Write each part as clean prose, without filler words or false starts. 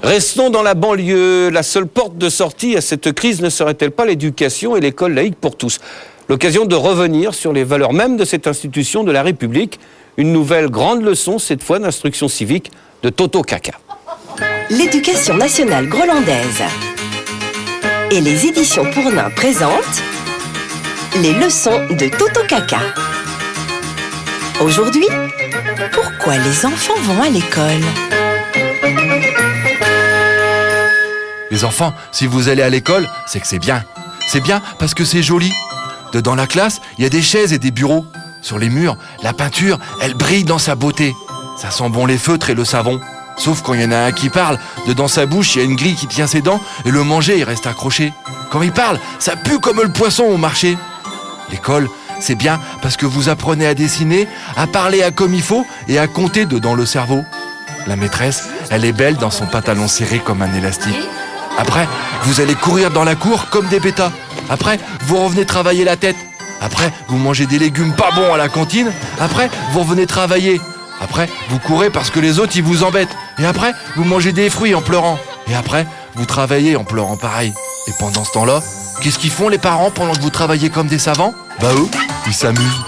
Restons dans la banlieue. La seule porte de sortie à cette crise ne serait-elle pas l'éducation et l'école laïque pour tous? L'occasion de revenir sur les valeurs mêmes de cette institution de la République. Une nouvelle grande leçon, cette fois d'instruction civique, de Toto Kaka. L'éducation nationale groenlandaise et les éditions pour nains présentent les leçons de Toto Kaka. Aujourd'hui, pourquoi les enfants vont à l'école? Les enfants, si vous allez à l'école, c'est que c'est bien. C'est bien parce que c'est joli. Dedans la classe, il y a des chaises et des bureaux. Sur les murs, la peinture, elle brille dans sa beauté. Ça sent bon les feutres et le savon. Sauf quand il y en a un qui parle, dedans sa bouche, il y a une grille qui tient ses dents et le manger, il reste accroché. Quand il parle, ça pue comme le poisson au marché. L'école, c'est bien parce que vous apprenez à dessiner, à parler à comme il faut et à compter dedans le cerveau. La maîtresse, elle est belle dans son pantalon serré comme un élastique. Après, vous allez courir dans la cour comme des bêtas. Après, vous revenez travailler la tête. Après, vous mangez des légumes pas bons à la cantine. Après, vous revenez travailler. Après, vous courez parce que les autres, ils vous embêtent. Et après, vous mangez des fruits en pleurant. Et après, vous travaillez en pleurant pareil. Et pendant ce temps-là, qu'est-ce qu'ils font les parents pendant que vous travaillez comme des savants? Bah eux, ils s'amusent.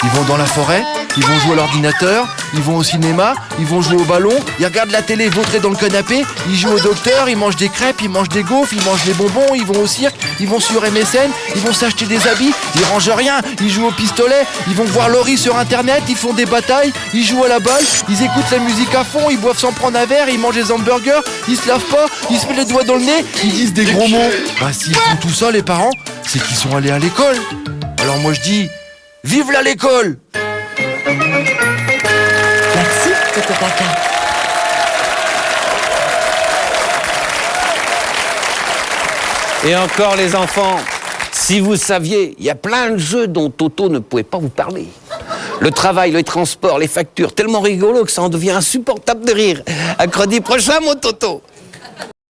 Ils vont dans la forêt, ils vont jouer à l'ordinateur, ils vont au cinéma, ils vont jouer au ballon, ils regardent la télé vautrés dans le canapé, ils jouent au docteur, ils mangent des crêpes, ils mangent des gaufres, ils mangent des bonbons, ils vont au cirque, ils vont sur MSN, ils vont s'acheter des habits, ils rangent rien, ils jouent au pistolet, ils vont voir Laurie sur internet, ils font des batailles, ils jouent à la balle, ils écoutent la musique à fond, ils boivent sans prendre un verre, ils mangent des hamburgers, ils se lavent pas, ils se mettent les doigts dans le nez, ils disent des gros mots. Bah s'ils font tout ça les parents, c'est qu'ils sont allés à l'école. Alors moi je dis, vive la l'école! Merci, Toto Kaka. Et encore les enfants, si vous saviez, il y a plein de jeux dont Toto ne pouvait pas vous parler. Le travail, les transports, les factures, tellement rigolo que ça en devient insupportable de rire. À mercredi prochain, mon Toto.